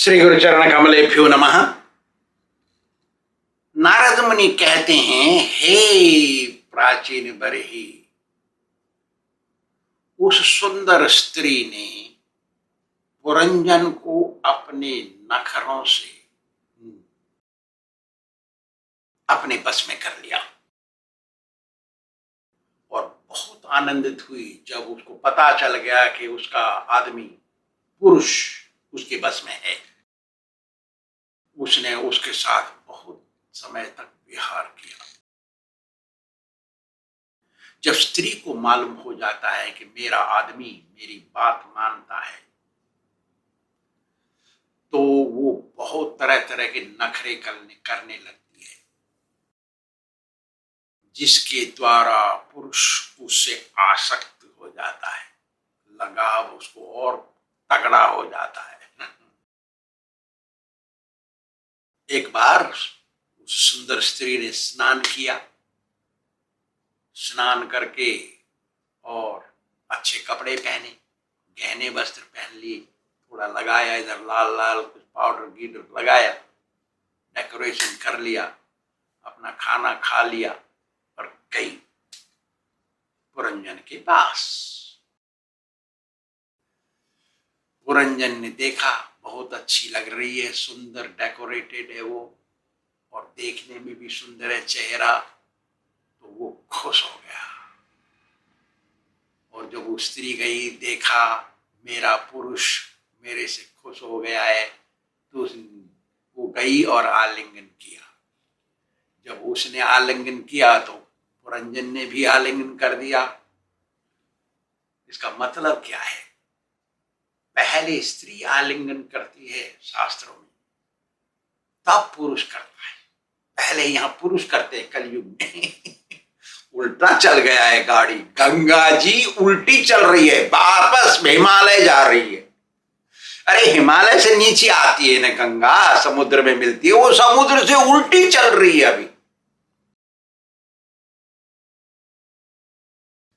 श्री गुरुचरण कमलेभ्यो नमः। नारद मुनि कहते हैं, हे प्राचीन बरही, उस सुंदर स्त्री ने पुरंजन को अपने नखरों से अपने बस में कर लिया और बहुत आनंदित हुई जब उसको पता चल गया कि उसका आदमी पुरुष उसके बस में है। उसने उसके साथ बहुत समय तक विहार किया। जब स्त्री को मालूम हो जाता है कि मेरा आदमी मेरी बात मानता है, तो वो बहुत तरह तरह के नखरे करने लगती है, जिसके द्वारा पुरुष उससे आसक्त हो जाता है, लगाव उसको और तगड़ा हो जाता है। एक बार उस सुंदर स्त्री ने स्नान किया, स्नान करके और अच्छे कपड़े पहने, गहने वस्त्र पहन लिए, थोड़ा लगाया, इधर लाल लाल कुछ पाउडर गीडर लगाया, डेकोरेशन कर लिया, अपना खाना खा लिया और गई पुरंजन के पास। पुरंजन ने देखा बहुत अच्छी लग रही है, सुंदर डेकोरेटेड है वो, और देखने में भी सुंदर है चेहरा, तो वो खुश हो गया। और जब वो स्त्री गई, देखा मेरा पुरुष मेरे से खुश हो गया है, तो वो गई और आलिंगन किया। जब उसने आलिंगन किया तो पुरंजन ने भी आलिंगन कर दिया। इसका मतलब क्या है? पहले स्त्री आलिंगन करती है शास्त्रों में, तब पुरुष करता है। पहले यहाँ पुरुष करते हैं कलयुग में। उल्टा चल गया है गाड़ी, गंगा जी उल्टी चल रही है, वापस हिमालय जा रही है। अरे हिमालय से नीचे आती है ना गंगा, समुद्र में मिलती है, वो समुद्र से उल्टी चल रही है अभी।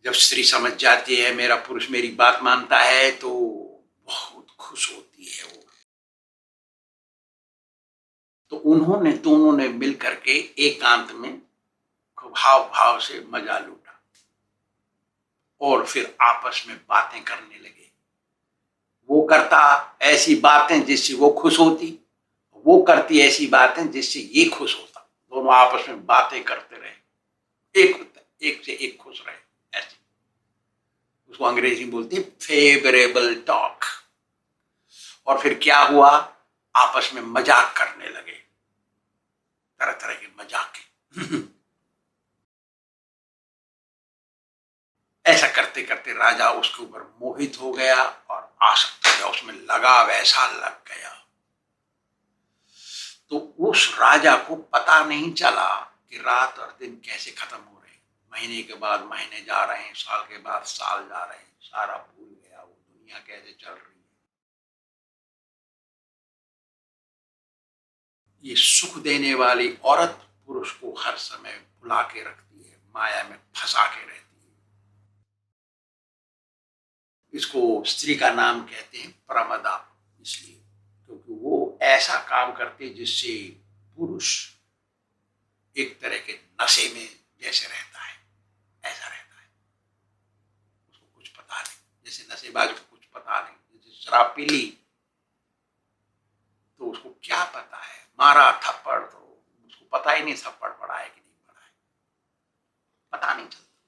जब स्त्री समझ जाती है मेरा पुरुष मेरी बात मानता है, तो बहुत खुश होती है वो। तो उन्होंने दोनों ने मिल करके एकांत में भाव भाव से मजा लूटा और फिर आपस में बातें करने लगे। वो करता ऐसी बातें जिससे वो खुश होती, वो करती ऐसी बातें जिससे ये खुश होता। दोनों आपस में बातें करते रहे, एक से एक खुश रहे, ऐसे। उसको अंग्रेजी में बोलते हैं फेवरेबल टॉक। और फिर क्या हुआ, आपस में मजाक करने लगे, तरह तरह के मजाक। ऐसा करते करते राजा उसके ऊपर मोहित हो गया और आसक्त हो गया, उसमें लगाव ऐसा लग गया। तो उस राजा को पता नहीं चला कि रात और दिन कैसे खत्म हो रहे हैं। महीने के बाद महीने जा रहे हैं, साल के बाद साल जा रहे हैं, सारा भूल गया वो दुनिया कैसे चल रही है। ये सुख देने वाली औरत पुरुष को हर समय भुला के रखती है, माया में फंसा के रहती है। इसको स्त्री का नाम कहते हैं प्रमदा, इसलिए क्योंकि वो ऐसा काम करती है जिससे पुरुष एक तरह के नशे में जैसे रहता है, ऐसा रहता है। उसको कुछ पता नहीं, जैसे नशेबाज को कुछ पता नहीं। जैसे शराब पी ली तो उसको क्या पता है, मारा थप्पड़ तो उसको पता ही नहीं थप्पड़ पड़ा है कि नहीं पड़ा है, पता नहीं चलता।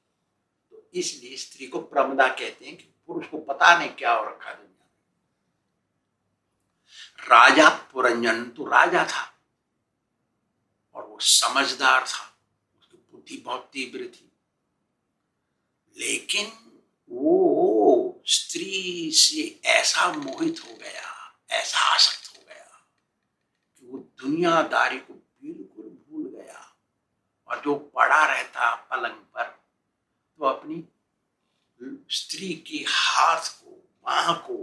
तो इसलिए स्त्री को प्रमदा कहते हैं कि पुरुष को पता नहीं क्या हो रखा दुनिया में। राजा पुरंजन तो राजा था और वो समझदार था, उसकी बुद्धि बहुत तीव्र थी, लेकिन वो स्त्री से ऐसा मोहित हो गया, ऐसा आसक्त हो गया कि वो दुनियादारी को बिल्कुल भूल गया। और जो पड़ा रहता पलंग पर, तो अपनी स्त्री के हाथ को, बाह को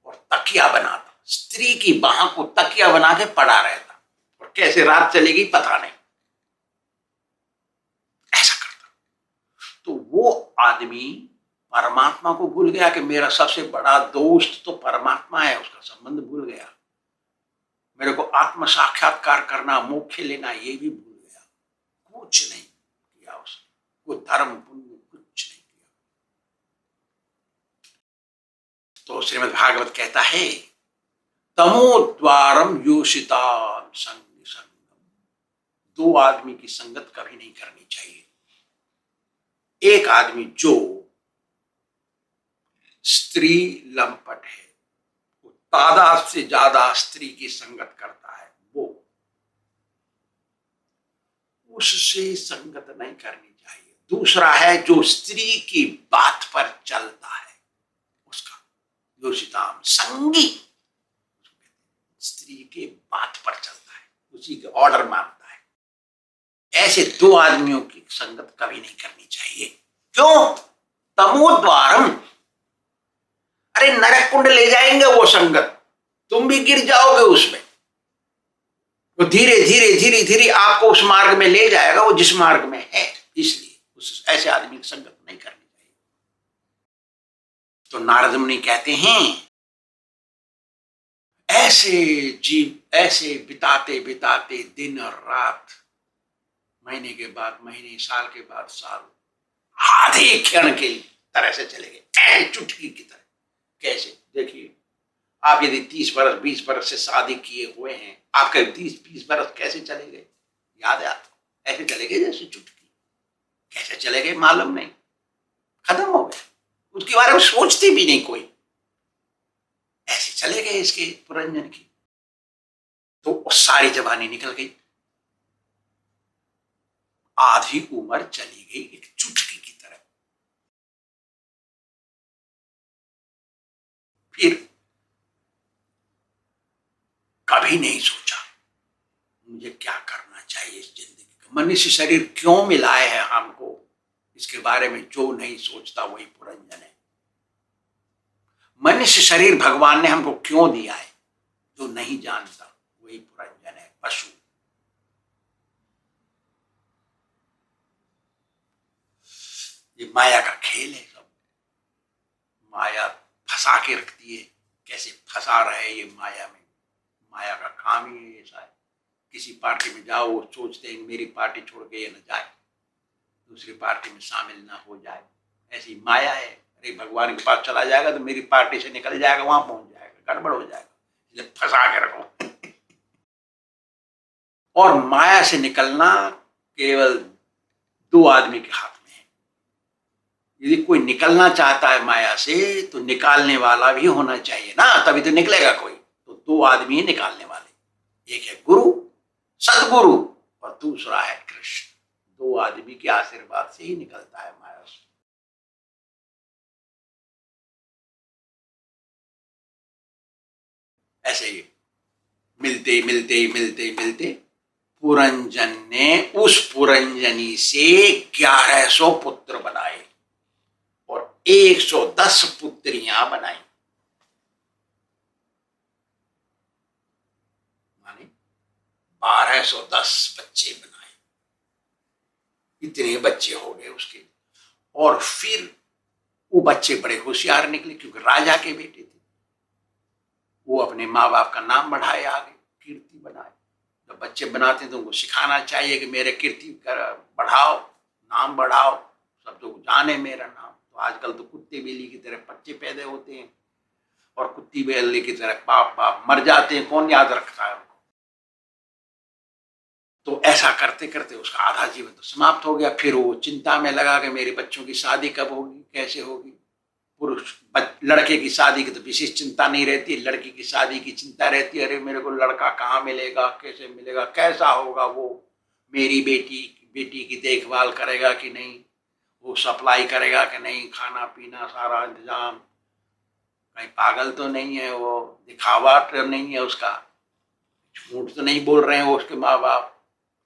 और तकिया बनाता, स्त्री की बाह को तकिया बना के पड़ा रहता, और कैसे रात चलेगी पता नहीं, ऐसा करता। तो वो आदमी परमात्मा को भूल गया कि मेरा सबसे बड़ा दोस्त तो परमात्मा है, उसका संबंध भूल गया। मेरे को आत्म साक्षात्कार करना, मोक्ष लेना, ये भी भूल गया। कुछ नहीं किया उसने, कोई धर्म पुण्य कुछ नहीं किया। तो श्रीमद् भागवत कहता है तमोद्वारम योषितान संग संगम। दो आदमी की संगत कभी नहीं करनी चाहिए। एक आदमी जो स्त्री लंपट है, वो तादाद से ज्यादा स्त्री की संगत करता है, वो उससे संगत नहीं करनी चाहिए। दूसरा है जो स्त्री की बात पर चलता है, उसका योषिताम संगी, स्त्री के बात पर चलता है, उसी के ऑर्डर मानता है। ऐसे दो आदमियों की संगत कभी नहीं करनी चाहिए। क्यों? तमोद्वारम, अरे नरक कुंड ले जाएंगे वो संगत, तुम भी गिर जाओगे उसमें। वो धीरे धीरे धीरे धीरे आपको उस मार्ग में ले जाएगा, वो जिस मार्ग में है। इसलिए उस ऐसे आदमी की संगत नहीं करनी चाहिए। तो नारद मुनि कहते हैं ऐसे जीव ऐसे बिताते बिताते दिन और रात, महीने के बाद महीने, साल के बाद साल, आधे क्षण के तरह से चले गए, चुटकी की तरह। कैसे? देखिए, आप यदि 30 बरस 20 बरस से शादी किए हुए हैं, आपके 30-20 बरस कैसे चले गए याद है आपको? ऐसे चले गए जैसे चुटकी। कैसे चले गए मालूम नहीं, खत्म हो गए, उसके बारे में सोचते भी नहीं कोई। ऐसे चले गए इसके पुरंजन की। तो सारी जवानी निकल गई, आधी उम्र चली गई एक चुटकी की तरह। फिर कभी नहीं सोचा मुझे क्या करना चाहिए इस जिंदगी का। मनुष्य शरीर क्यों मिला है हमको, इसके बारे में जो नहीं सोचता वही पुरंजन है। मनुष्य शरीर भगवान ने हमको क्यों दिया है, जो नहीं जानता वही पुरंजन है, पशु। ये माया का खेल है सब। माया फंसा के रखती है, कैसे फंसा रहे ये माया में। माया का काम ही ऐसा है। किसी पार्टी में जाओ, वो सोचते हैं मेरी पार्टी छोड़ के ये न जाए, दूसरी पार्टी में शामिल ना हो जाए। ऐसी माया है। अरे भगवान के पास चला जाएगा तो मेरी पार्टी से निकल जाएगा, वहां पहुंच जाएगा, गड़बड़ हो जाएगा, इसलिए फंसा के रखो। और माया से निकलना केवल दो आदमी के हाथ में है। यदि कोई निकलना चाहता है माया से, तो निकालने वाला भी होना चाहिए ना, तभी तो निकलेगा कोई। तो दो आदमी ही निकालने वाले, एक है गुरु, सदगुरु, और दूसरा है कृष्ण। दो आदमी के आशीर्वाद से ही निकलता है माया से। ऐसे ही मिलते मिलते मिलते मिलते पुरंजन ने उस पुरंजनी से 1100 पुत्र बनाए और 110 पुत्रियां बनाई। माने 1210 बच्चे बनाए। इतने बच्चे हो गए उसके। और फिर वो बच्चे बड़े होशियार निकले, क्योंकि राजा के बेटे थे। वो अपने माँ बाप का नाम बढ़ाए, आगे कीर्ति बनाए। जब बच्चे बनाते हैं तो उनको सिखाना चाहिए कि मेरे कीर्ति बढ़ाओ, नाम बढ़ाओ, सब लोग जाने मेरा नाम। तो आजकल तो कुत्ते बिल्ली की तरह बच्चे पैदा होते हैं, और कुत्ती बिल्ली की तरह बाप बाप मर जाते हैं, कौन याद रखता है उनको। तो ऐसा करते करते उसका आधा जीवन तो समाप्त हो गया। फिर वो चिंता में लगा कि मेरे बच्चों की शादी कब होगी, कैसे होगी। पुरुष लड़के की शादी की तो विशेष चिंता नहीं रहती, लड़की की शादी की चिंता रहती है। अरे मेरे को लड़का कहाँ मिलेगा, कैसे मिलेगा, कैसा होगा वो, मेरी बेटी की देखभाल करेगा कि नहीं, वो सप्लाई करेगा कि नहीं, खाना पीना सारा इंतजाम, कहीं पागल तो नहीं है वो, दिखावा तो नहीं है उसका, झूठ तो नहीं बोल रहे हैं वो उसके माँ बाप।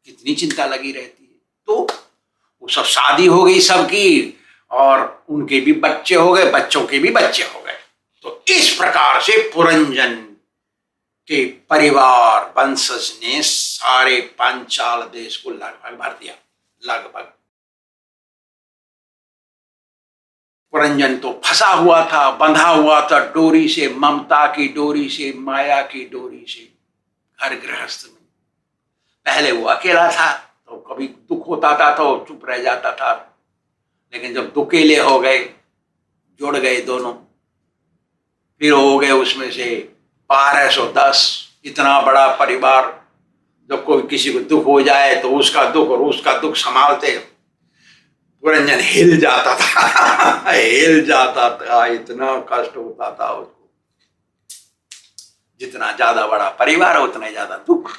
कितनी चिंता लगी रहती है। तो वो सब शादी हो गई सबकी, और उनके भी बच्चे हो गए, बच्चों के भी बच्चे हो गए। तो इस प्रकार से पुरंजन के परिवार वंशज ने सारे पांचाल देश को लगभग भर दिया। लगभग पुरंजन तो फंसा हुआ था, बंधा हुआ था डोरी से, ममता की डोरी से, माया की डोरी से। घर गृहस्थ में। पहले वो अकेला था तो कभी दुख होता था तो चुप रह जाता था, लेकिन जब दुकेले हो गए, जुड़ गए दोनों, फिर हो गए उसमें से 1210, इतना बड़ा परिवार। जब कोई किसी को दुख हो जाए तो उसका दुख और उसका दुख संभालते पुरंजन हिल जाता था हिल जाता था, इतना कष्ट होता था उसको। जितना ज्यादा बड़ा परिवार है उतना ज्यादा दुख,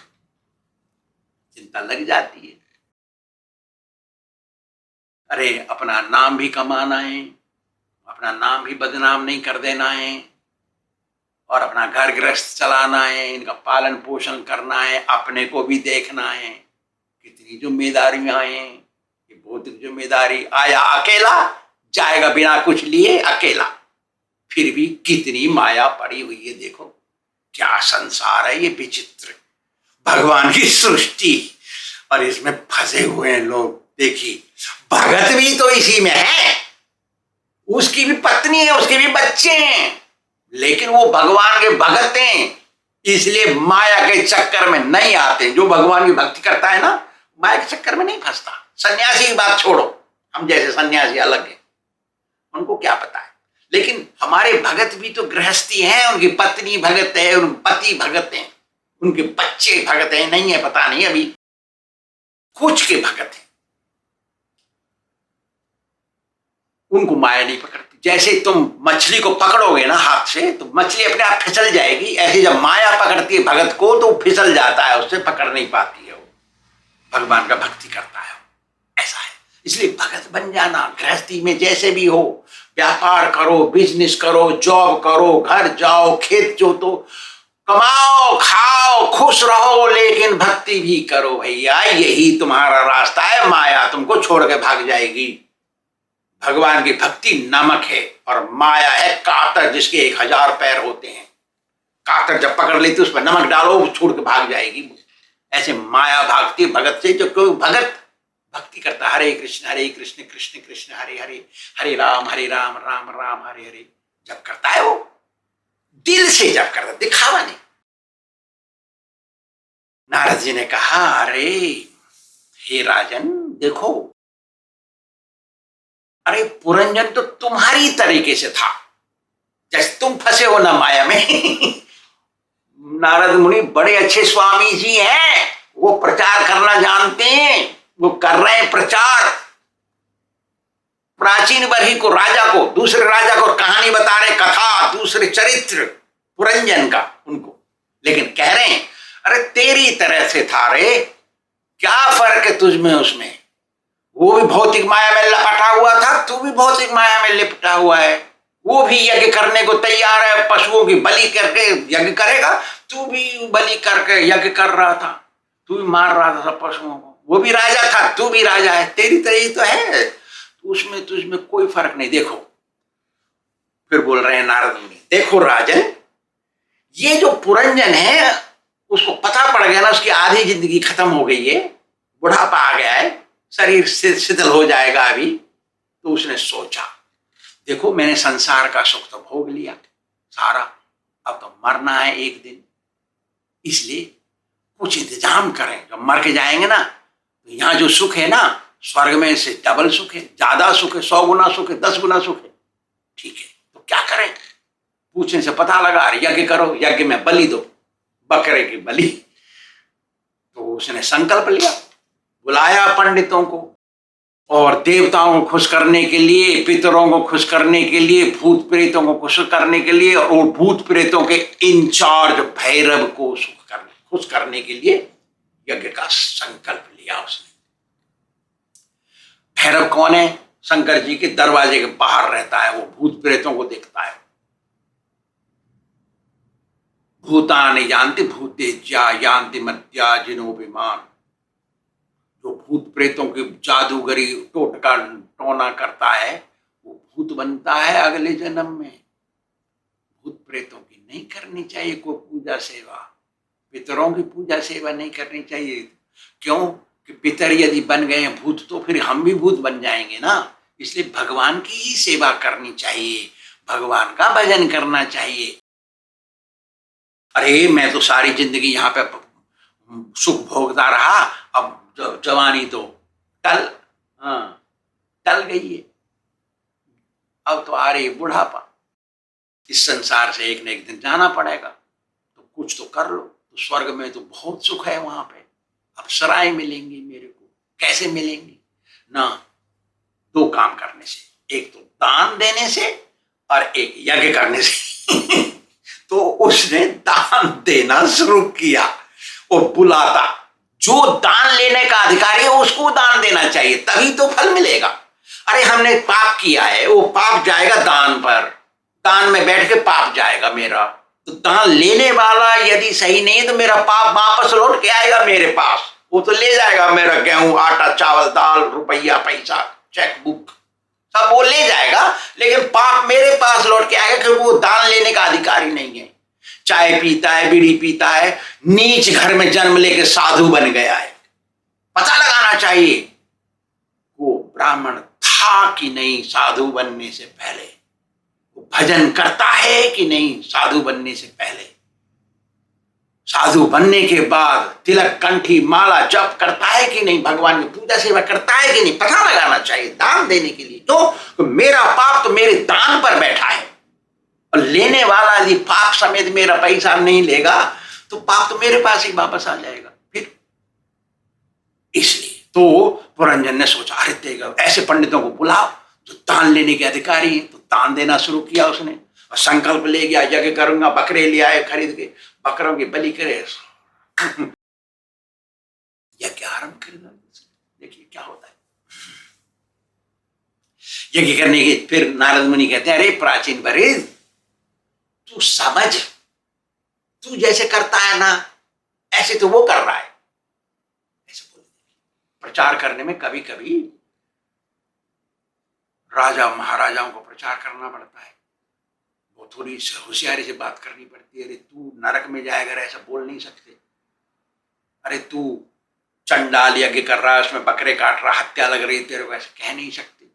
चिंता लग जाती है। अरे अपना नाम भी कमाना है, अपना नाम भी बदनाम नहीं कर देना है, और अपना घर गृहस्थ चलाना है, इनका पालन पोषण करना है, अपने को भी देखना है। कितनी जिम्मेदारियां हैं, ये भौतिक जिम्मेदारी। आया अकेला, जाएगा बिना कुछ लिए अकेला, फिर भी कितनी माया पड़ी हुई है। देखो क्या संसार है ये विचित्र, भगवान की सृष्टि, और इसमें फंसे हुए हैं लोग। देखिए भगत भी तो इसी में है, उसकी भी पत्नी है, उसके भी बच्चे हैं, लेकिन वो भगवान के भगत हैं, इसलिए माया के चक्कर में नहीं आते। जो भगवान की भक्ति करता है ना, माया के चक्कर में नहीं फंसता। सन्यासी की बात छोड़ो, हम जैसे सन्यासी अलग है, उनको क्या पता है। लेकिन हमारे भगत भी तो गृहस्थी हैं, उनकी पत्नी भगत है, उनके पति भगत हैं, उनके बच्चे भगत हैं, नहीं है पता नहीं, अभी कुछ के भगत हैं। उनको माया नहीं पकड़ती। जैसे तुम मछली को पकड़ोगे ना हाथ से, तो मछली अपने आप फिसल जाएगी, ऐसे जब माया पकड़ती है भगत को तो फिसल जाता है, उससे पकड़ नहीं पाती है। वो भगवान का भक्ति करता है, ऐसा है। इसलिए भगत बन जाना, गृहस्थी में जैसे भी हो, व्यापार करो, बिजनेस करो, जॉब करो, घर जाओ, खेत जोतो, कमाओ, खाओ, खुश रहो, लेकिन भक्ति भी करो भैया, यही तुम्हारा रास्ता है। माया तुमको छोड़ के भाग जाएगी। भगवान की भक्ति नमक है और माया है कातर, जिसके 1000 पैर होते हैं। कातर जब पकड़ लेती उस पर नमक डालो, वो छोड़ के भाग जाएगी। ऐसे माया भागती भगत से। जो कोई भगत भक्ति करता, हरे कृष्ण कृष्ण कृष्ण हरे हरे, हरे राम राम राम हरे हरे, जब करता है वो दिल से, जब करता, दिखावा नहीं। नारद जी ने कहा, अरे हे राजन देखो, अरे पुरंजन तो तुम्हारी तरीके से था, जैसे तुम फंसे हो ना माया में नारद मुनि बड़े अच्छे स्वामी जी हैं, वो प्रचार करना जानते हैं, वो कर रहे हैं प्रचार। प्राचीन बरही को, राजा को, दूसरे राजा को कहानी बता रहे, कथा, दूसरे चरित्र पुरंजन का उनको, लेकिन कह रहे हैं अरे तेरी तरह से था रे, क्या फर्क है तुझ में उसमें। वो भी भौतिक माया में लपटा हुआ था, तू भी भौतिक माया में लिपटा हुआ है। वो भी यज्ञ करने को तैयार है, पशुओं की बलि करके यज्ञ करेगा, तू भी बलि करके यज्ञ कर रहा था, तू भी मार रहा था पशुओं को। वो भी राजा था, तू भी राजा है, तेरी तरह ही तो है, उसमें तुझमें कोई फर्क नहीं। देखो फिर बोल रहे हैं नारद मुनि, देखो राजन, ये जो पुरंजन है उसको पता पड़ गया ना, उसकी आधी जिंदगी खत्म हो गई है, बुढ़ापा आ गया है, शरीर से शिथिल हो जाएगा अभी। तो उसने सोचा, देखो मैंने संसार का सुख तो भोग लिया सारा, अब तो मरना है एक दिन, इसलिए कुछ इंतजाम करें। जब मर के जाएंगे ना, तो यहाँ जो सुख है ना, स्वर्ग में से डबल सुख है, ज्यादा सुख है, 100 गुना सुख है, 10 गुना सुख है। ठीक है, तो क्या करें? पूछने से पता लगा, यज्ञ करो, यज्ञ में बलि दो, बकरे की बलि। तो उसने संकल्प लिया, बुलाया पंडितों को, और देवताओं को खुश करने के लिए, पितरों को खुश करने के लिए, भूत प्रेतों को खुश करने के लिए, और भूत प्रेतों के इंचार्ज भैरव को खुश करने के लिए यज्ञ का संकल्प लिया उसने। भैरव कौन है? शंकर जी के दरवाजे के बाहर रहता है, वो भूत प्रेतों को देखता है। भूतानि यान्ति भूतेज्या यान्ति मद्या जिनोभिमान। जो भूत प्रेतों की जादूगरी टोटका टोना करता है, वो भूत बनता है अगले जन्म में। भूत प्रेतों की नहीं करनी चाहिए कोई पूजा सेवा, पितरों की पूजा सेवा नहीं करनी चाहिए। क्यों? कि पितर यदि बन गए हैं भूत, तो फिर हम भी भूत बन जाएंगे ना। इसलिए भगवान की ही सेवा करनी चाहिए, भगवान का भजन करना चाहिए। अरे मैं तो सारी जिंदगी यहाँ पे सुख भोगता रहा, अब जवानी तो टल हाँ टल गई है, अब तो आ रही है बुढ़ापा। इस संसार से एक न एक दिन जाना पड़ेगा, तो कुछ तो कर लो। तो स्वर्ग में तो बहुत सुख है, वहां पे अप्सराएं मिलेंगी मेरे को। कैसे मिलेंगी? ना, दो काम करने से, एक तो दान देने से और एक यज्ञ करने से। तो उसने दान देना शुरू किया और बुलाता, जो दान लेने का अधिकारी है उसको दान देना चाहिए, तभी तो फल मिलेगा। अरे हमने पाप किया है, वो पाप जाएगा दान पर, दान में बैठ के पाप जाएगा मेरा। तो दान लेने वाला यदि सही नहीं है तो मेरा पाप वापस लौट के आएगा मेरे पास। वो तो ले जाएगा मेरा गेहूं, आटा, चावल, दाल, रुपया, पैसा, चेक बुक, सब वो ले जाएगा, लेकिन पाप मेरे पास लौट के आएगा, क्योंकि वो दान लेने का अधिकारी नहीं है। चाय पीता है, बीड़ी पीता है, नीच घर में जन्म लेके साधु बन गया है। पता लगाना चाहिए वो ब्राह्मण था कि नहीं साधु बनने से पहले, वो भजन करता है कि नहीं साधु बनने से पहले, साधु बनने के बाद तिलक, कंठी, माला जप करता है कि नहीं, भगवान की पूजा सेवा करता है कि नहीं, पता लगाना चाहिए दान देने के लिए। तो मेरा पाप तो मेरे दान पर बैठा है, और लेने वाला यदि पाप समेत मेरा पैसा नहीं लेगा तो पाप तो मेरे पास ही वापस आ जाएगा फिर। इसलिए तो पुरंजन ने सोचा, अरे देगा ऐसे पंडितों को बुलाओ जो दान लेने के अधिकारी हैं। तो दान देना शुरू किया उसने, और संकल्प ले गया, यज्ञ करूंगा, बकरे ले आए खरीद के, बकरों की बलि करे, यज्ञ आरंभ कर दिया। देखिए क्या होता है यज्ञ करने के। फिर नारद मुनि कहते हैं, अरे प्राचीन भरे, तू समझ, तू जैसे करता है ना ऐसे तो वो कर रहा है। ऐसे बोल, प्रचार करने में कभी कभी राजा महाराजाओं को प्रचार करना पड़ता है, वो थोड़ी होशियारी से बात करनी पड़ती है। अरे तू नरक में जाएगा, ऐसा बोल नहीं सकते। अरे तू चंडाल यज्ञ कर रहा है, उसमें बकरे काट रहा, हत्या लग रही, तेरे को ऐसे कह नहीं सकते।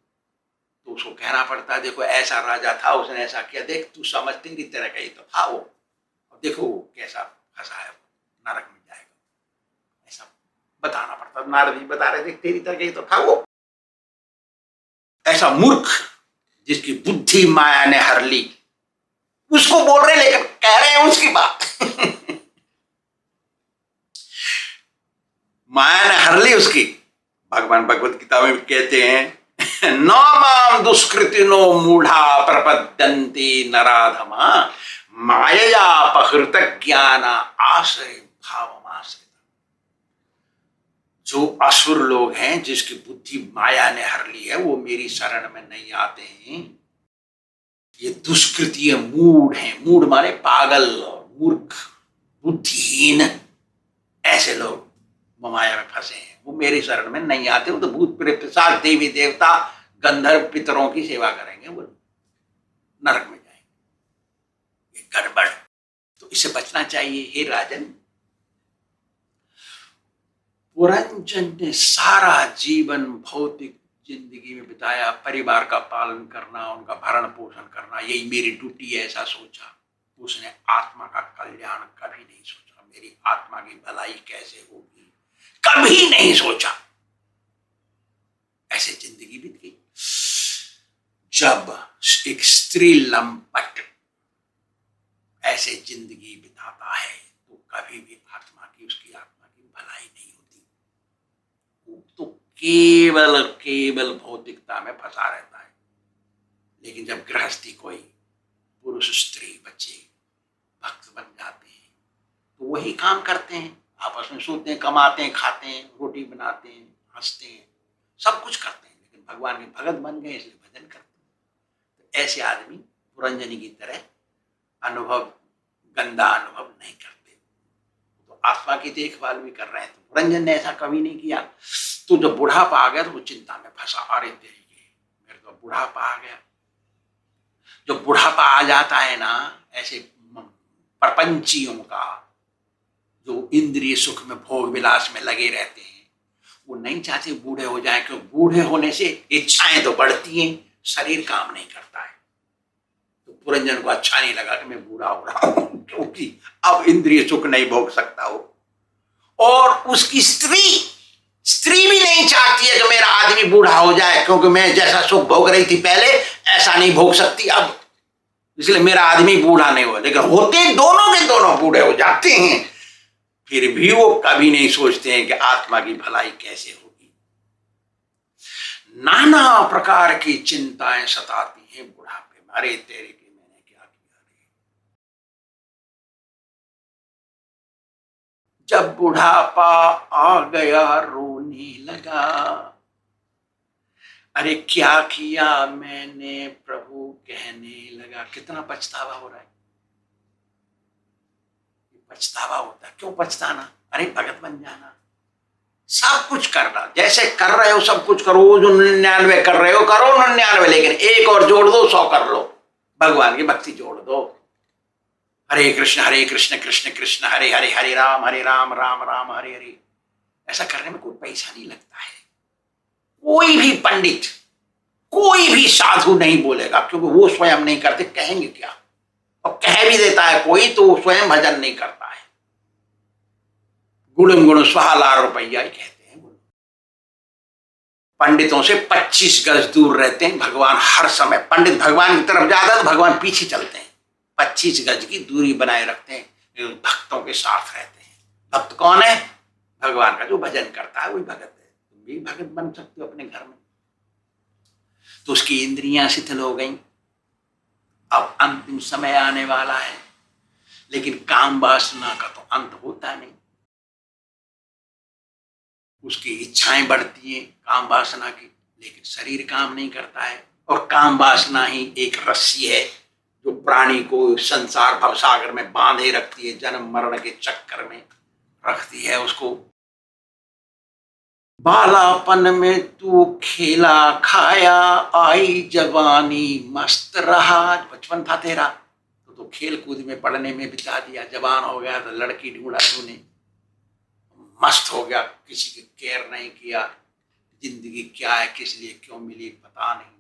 तो उसको कहना पड़ता है, देखो ऐसा राजा था, उसने ऐसा किया, देख तू समझ, तेरी तरह का ही तो था वो, और देखो वो कैसा फंसा है, नरक में जाएगा, ऐसा बताना पड़ता। नारद जी बता रहे थे, तेरी तरह का ही तो था वो, ऐसा मूर्ख जिसकी बुद्धि माया ने हर ली, उसको बोल रहे लेकिन कह रहे हैं उसकी बात। माया ने हर ली उसकी। भगवान भगवत गीता में कहते हैं, न माम दुष्कृतिनो मूढ़ा प्रपद्यन्ते नराधमा मायया अपहृत ज्ञान आश्रय भावमाश्रित। जो असुर लोग हैं, जिसकी बुद्धि माया ने हर ली है, वो मेरी शरण में नहीं आते हैं। ये दुष्कृति मूढ़ हैं, मूढ़ माने पागल, मूर्ख, बुद्धिहीन, ऐसे लोग माया में फंसे हैं, वो मेरी शरण में नहीं आते। वो तो भूत प्रेत पिशाच, देवी देवता, गंधर्व, पितरों की सेवा करेंगे, वो नरक में जाएंगे। ये गड़बड़, तो इससे बचना चाहिए। हे राजन, पुरंजन ने सारा जीवन भौतिक जिंदगी में बिताया, परिवार का पालन करना, उनका भरण पोषण करना, यही मेरी ड्यूटी है, ऐसा सोचा। उसने आत्मा का कल्याण कभी नहीं सोचा, मेरी आत्मा की भलाई कैसे होगी, कभी नहीं सोचा। ऐसे जिंदगी बीत गई। जब एक स्त्री लंपट ऐसे जिंदगी बिताता है तो कभी भी उसकी आत्मा की भलाई नहीं होती, वो तो केवल केवल भौतिकता में फंसा रहता है। लेकिन जब गृहस्थी, कोई पुरुष स्त्री बच्चे भक्त बन जाते हैं तो वही काम करते हैं, आपस में सोते हैं, कमाते हैं, खाते हैं, रोटी बनाते हैं, हंसते हैं, सब कुछ करते हैं, लेकिन भगवान के भगत बन गए इसलिए भजन करते हैं। तो ऐसे आदमी पुरंजनी की तरह अनुभव, गंदा अनुभव नहीं करते, तो आत्मा की देखभाल भी कर रहे हैं। तो पुरंजन ने ऐसा कभी नहीं किया। तो जब बुढ़ापा आ गया तो वो चिंता में फंसा, अरे तेरी मेरे तो बुढ़ापा आ गया। जो बुढ़ापा आ जाता है ना, ऐसे प्रपंचियों का, जो इंद्रिय सुख में, भोग विलास में लगे रहते हैं, वो नहीं चाहते बूढ़े हो जाएं, क्योंकि बूढ़े होने से इच्छाएं तो बढ़ती हैं, शरीर काम नहीं करता है। तो पुरंजन को अच्छा नहीं लगा कि मैं बूढ़ा हो रहा हूं, क्योंकि अब इंद्रिय सुख नहीं भोग सकता हो। और उसकी स्त्री भी नहीं चाहती है कि मेरा आदमी बूढ़ा हो जाए, क्योंकि मैं जैसा सुख भोग रही थी पहले ऐसा नहीं भोग सकती अब, इसलिए मेरा आदमी बूढ़ा नहीं हो। लेकिन होते दोनों के दोनों बूढ़े हो जाते हैं, फिर भी वो कभी नहीं सोचते हैं कि आत्मा की भलाई कैसे होगी। नाना प्रकार की चिंताएं सताती हैं बुढ़ापे में। अरे तेरे की मैंने क्या किया रे। जब बुढ़ापा आ गया रोने लगा, अरे क्या किया मैंने प्रभु कहने लगा। कितना पछतावा हो रहा है, पछतावा होता है। क्यों पछताना, अरे भगत बन जाना, सब कुछ करना, जैसे कर रहे हो सब कुछ करो, जो 99 कर रहे हो करो 99, लेकिन एक और जोड़ दो, 100 कर लो, भगवान की भक्ति जोड़ दो। हरे कृष्ण कृष्ण कृष्ण हरे हरे, हरे राम राम राम हरे हरे। ऐसा करने में कोई पैसा नहीं लगता है। कोई भी पंडित, कोई भी साधु नहीं बोलेगा, क्योंकि वो स्वयं नहीं करते, कहेंगे क्या। और कह भी देता है कोई तो स्वयं भजन नहीं करता है। गुणम गुण स्वाहा रुपया ही कहते हैं। पंडितों से 25 गज दूर रहते हैं भगवान हर समय। पंडित भगवान की तरफ जाता है तो भगवान पीछे चलते हैं, 25 गज की दूरी बनाए रखते हैं, भक्तों के साथ रहते हैं। भक्त कौन है, भगवान का जो भजन करता है वही भगत है। तुम भी भगत बन सकते हो अपने घर में। तो उसकी इंद्रियां शिथिल हो गई। अब अंतिम समय आने वाला है, लेकिन काम वासना का तो अंत होता नहीं। उसकी इच्छाएं बढ़ती हैं काम वासना की, लेकिन शरीर काम नहीं करता है। और काम वासना ही एक रस्सी है जो प्राणी को संसार भवसागर में बांधे रखती है, जन्म मरण के चक्कर में रखती है उसको। बालापन में तू खेला खाया, आई जवानी मस्त रहा। बचपन था तेरा तो खेल कूद में पढ़ने में बिता दिया, जवान हो गया तो लड़की ढूंढा तूने, मस्त हो गया, किसी की केयर नहीं किया। जिंदगी क्या है, किस लिए क्यों मिली पता नहीं,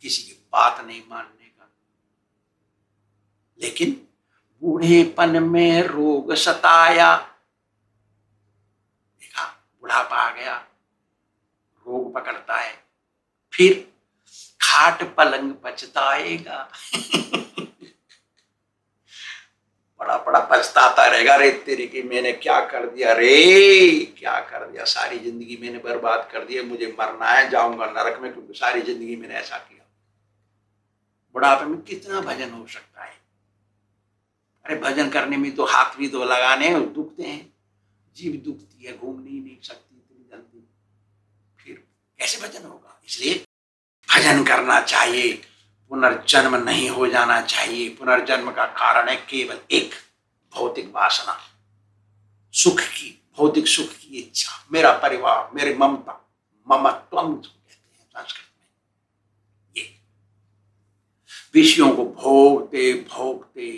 किसी की बात नहीं मानने का। लेकिन बूढ़ेपन में रोग सताया, देखा बुढ़ापा आ गया, रोग पकड़ता है, फिर खाट पलंग पछताएगा। बड़ा बड़ा पछताता रहेगा, रे तेरे की मैंने क्या कर दिया रे, क्या कर दिया, सारी जिंदगी मैंने बर्बाद कर दिया, मुझे मरना है, जाऊंगा नरक में, क्योंकि सारी जिंदगी मैंने ऐसा किया। बुढ़ापे में कितना भजन हो सकता है। अरे भजन करने में तो हाथ भी तो लगाने दुखते हैं, जीभ दुखती है, घूम नहीं सकती इतनी जल्दी, फिर कैसे भजन होगा। इसलिए भजन करना चाहिए, पुनर्जन्म नहीं हो जाना चाहिए। पुनर्जन्म का कारण है केवल एक, भौतिक वासना, सुख की, भौतिक सुख की इच्छा, मेरा परिवार, मेरी ममता, ममत्वम कहते हैं संस्कृत में। ये विषयों को भोगते भोगते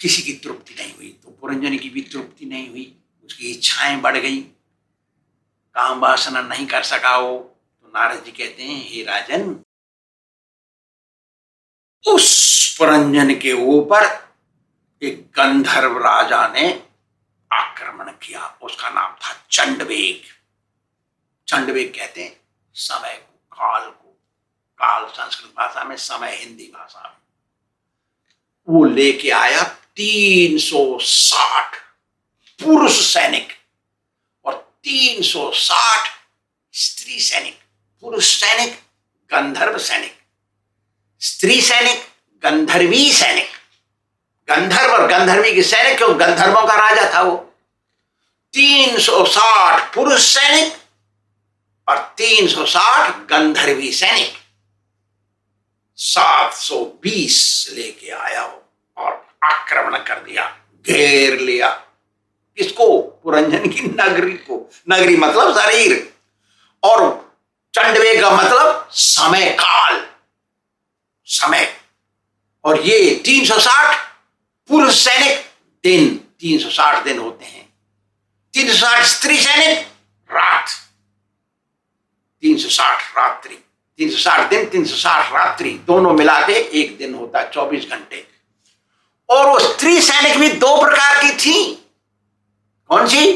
किसी की तृप्ति नहीं हुई, तो पुरंजन की भी तृप्ति नहीं हुई, उसकी इच्छाएं बढ़ गई, काम वासना नहीं कर सका वो। तो नारद जी कहते हैं, हे राजन, उस पुरंजन के ऊपर एक गंधर्व राजा ने आक्रमण किया, उसका नाम था चंडवेग। चंडवेग कहते हैं समय को, काल को, काल संस्कृत भाषा में, समय हिंदी भाषा में। वो लेके आया 360 पुरुष सैनिक और 360 स्त्री सैनिक। पुरुष सैनिक गंधर्व सैनिक, स्त्री सैनिक गंधर्वी सैनिक। गंधर्व और गंधर्वी के सैनिक, क्यों, गंधर्वों का राजा था वो। 360 पुरुष सैनिक और 360 गंधर्वी सैनिक, 720 लेके आया वो और आक्रमण कर दिया, घेर लिया। किसको, पुरंजन की नगरी को। नगरी मतलब शरीर, और चंडवेग का मतलब समय काल, समय। और ये 360 पुरुष सैनिक दिन, 360 दिन होते हैं। 360 स्त्री सैनिक रात, 360 रात्रि, 360 दिन, 360 रात्रि, दोनों मिला के एक दिन होता है, 24 घंटे। और वो स्त्री सैनिक भी 2 प्रकार की थी। कौन सी?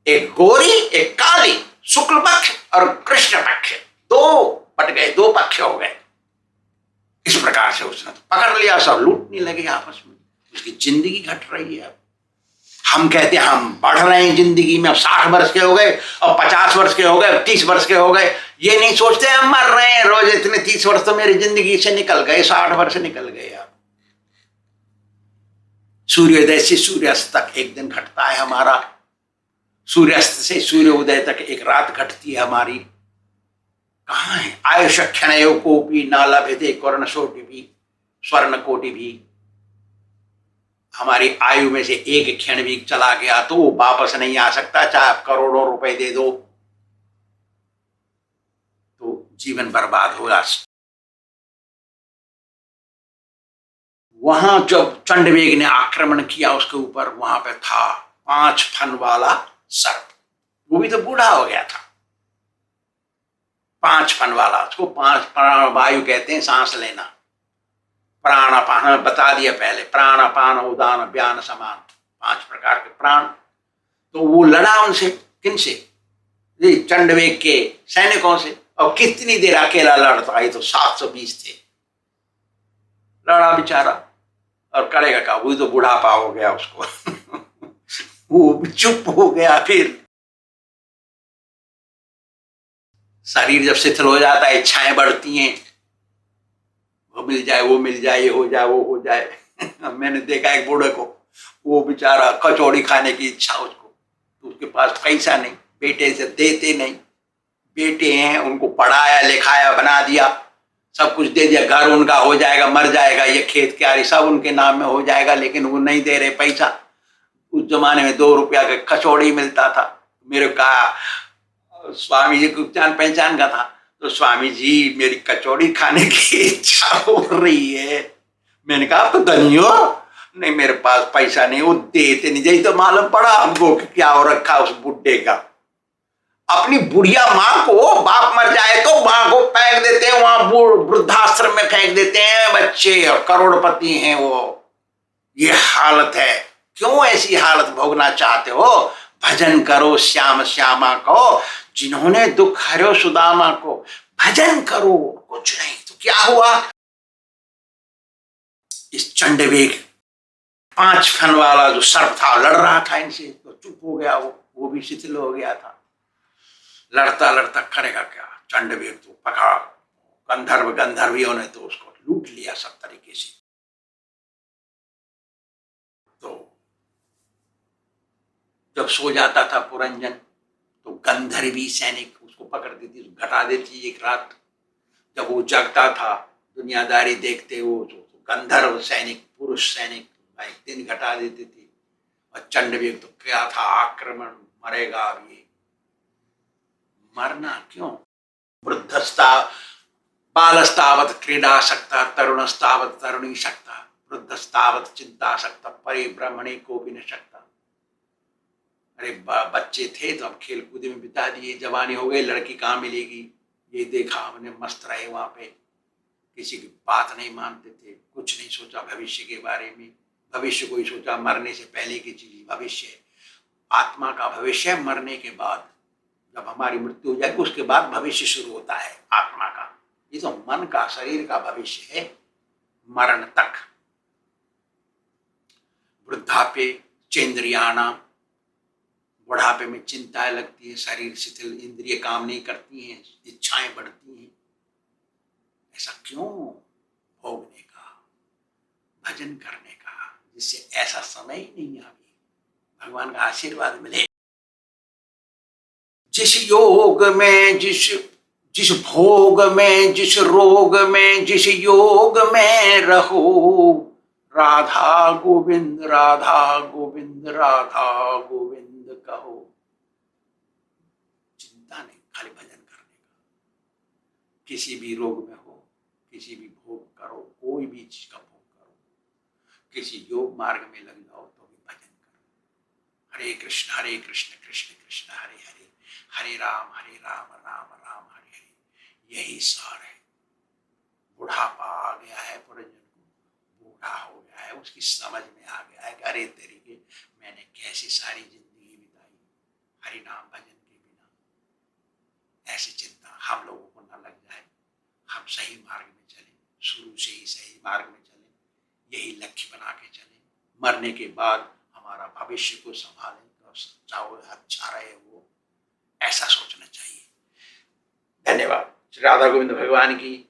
एक गोरी, एक काली, शुक्ल पक्ष और कृष्ण पक्ष, दो बट गए, दो पक्ष हो गए। इस प्रकार से उसने तो पकड़ लिया, सब लूटने लगे आपस में। उसकी जिंदगी घट रही है। हम कहते हैं हम बढ़ रहे हैं जिंदगी में, अब 60 वर्ष के हो गए और 50 वर्ष के हो गए, 30 वर्ष के हो गए, ये नहीं सोचते हम मर रहे हैं रोज। इतने 30 वर्ष तो मेरी जिंदगी से निकल गए, 60 वर्ष निकल गए। अब सूर्योदय से सूर्यास्त तक एक दिन घटता है हमारा, सूर्यास्त से सूर्योदय तक एक रात घटती है हमारी। कहाँ है? आयुष क्षणयो कोपी न लभ्यते कर्ण सोटि भी स्वर्ण कोटि भी। हमारी आयु में से एक क्षण भी चला गया तो वो वापस नहीं आ सकता, चाहे आप करोड़ों रुपए दे दो, तो जीवन बर्बाद होगा। वहां जब चंडवेग ने आक्रमण किया उसके ऊपर, वहां पे था 5 फन वाला सर्प। वो भी तो बूढ़ा हो गया था। 5 फन वाला, उसको 5 प्राण वायु कहते हैं, सांस लेना। प्राण अपान बता दिया पहले, प्राण अपान उदान व्यान समान, 5 प्रकार के प्राण। तो वो लड़ा उनसे, किनसे? चंडवेग के सैनिकों से। और कितनी देर अकेला लड़ता है? तो 720 थे। लड़ा बेचारा, और करेगा क्या, वो तो बुढ़ापा हो गया उसको। वो चुप हो गया। फिर शरीर जब शिथिल हो जाता है, इच्छाएं बढ़ती हैं, वो मिल जाए, वो मिल जाए, ये हो जाए, वो हो जाए। मैंने देखा एक बूढ़े को, वो बेचारा कचौड़ी खाने की इच्छा उसको, तो उसके पास पैसा नहीं, बेटे से देते नहीं। बेटे हैं, उनको पढ़ाया लिखाया, बना दिया, सब कुछ दे दिया, घर उनका हो जाएगा, मर जाएगा, ये खेत क्यारी सब उनके नाम में हो जाएगा, लेकिन वो नहीं दे रहे पैसा। उस जमाने में 2 रुपया का कचौड़ी मिलता था। मेरे कहा, स्वामी जी को जान पहचान का था, तो स्वामी जी मेरी कचौड़ी खाने की इच्छा हो रही है। मैंने कहा, आप तो धनी हो। नहीं, मेरे पास पैसा नहीं, वो देते नहीं। जैसे तो मालूम पड़ा हमको कि क्या हो रखा उस बुड्ढे का। अपनी बुढ़िया माँ को, बाप मर जाए तो माँ को फेंक देते हैं वहां, वृद्धाश्रम में फेंक देते हैं बच्चे, और करोड़पति हैं वो। ये हालत है। क्यों ऐसी हालत भोगना चाहते हो? भजन करो श्याम श्यामा को, जिन्होंने दुख हरो सुदामा को। भजन करो, कुछ नहीं तो क्या हुआ? इस चंडवेग 5 फन वाला जो सर्प था, लड़ रहा था इनसे, तो चुप हो गया। वो भी शिथिल हो गया था। लड़ता लड़ता करेगा क्या? चंडवेग तो पकड़ा, गंधर्वियों ने तो उसको लूट लिया सब तरीके से। तो जब सो जाता था पुरंजन, तो गंधर्वी सैनिक उसको पकड़ देती, घटा देती एक रात। जब वो जगता था, दुनियादारी देखते, वो तो गंधर्व सैनिक, पुरुष सैनिक एक दिन घटा देते थे। और चंडवेग तो क्या था, आक्रमण, मरेगा अब ये। मरना क्यों? वृद्धस्ता बालस्तावत क्रीडा सकता, तरुणस्तावत तरुणी सकता, वृद्धस्तावत चिंता सकता, परिब्रह्मणे को भी न सकता। अरे बच्चे थे तो हम खेल कूद में बिता दिए, जवानी हो गई, लड़की कहाँ मिलेगी, ये देखा हमने, मस्त रहे वहां पे, किसी की बात नहीं मानते थे, कुछ नहीं सोचा भविष्य के बारे में। भविष्य को ही सोचा, मरने से पहले की चीज भविष्य है। आत्मा का भविष्य है मरने के बाद। जब हमारी मृत्यु हो जाएगी उसके बाद भविष्य शुरू होता है आत्मा का। ये तो मन का, शरीर का भविष्य है मरण तक। वृद्धापे चेंद्रियाणा, बुढ़ापे में चिंताएं लगती है, शरीर शिथिल, इंद्रिय काम नहीं करती हैं, इच्छाएं बढ़ती हैं। ऐसा क्यों? भोगने का, भजन करने का, जिससे ऐसा समय ही नहीं आवे, भगवान का आशीर्वाद मिले। जिस योग में, जिस भोग में, जिस रोग में, जिस योग में रहो, राधा गोविंद राधा गोविंद राधा गोविंद कहो। चिंता नहीं, खाली भजन करने का। किसी भी रोग में हो, किसी भी भोग करो, कोई भी चीज का भोग करो, किसी योग मार्ग में लग जाओ तो भी भजन करो। हरे कृष्ण कृष्ण कृष्ण हरे हरे, हरे राम राम राम हरे हरे। यही सार है। बुढ़ापा आ गया है, पुरंजन को बूढ़ा हो गया है, उसकी समझ में आ गया है कि अरे तरीके मैंने कैसी सारी जिंदगी बिताई, हरि नाम भजन के बिना। ऐसी चिंता हम लोगों को न लग जाए, हम सही मार्ग में चलें, शुरू से ही सही मार्ग में चलें, यही लक्ष्य बना के चलें। मरने के बाद हमारा भविष्य को संभालें, तो चाहे अच्छा रहे वो, ऐसा सोचना चाहिए। धन्यवाद। श्री राधा गोविंद भगवान की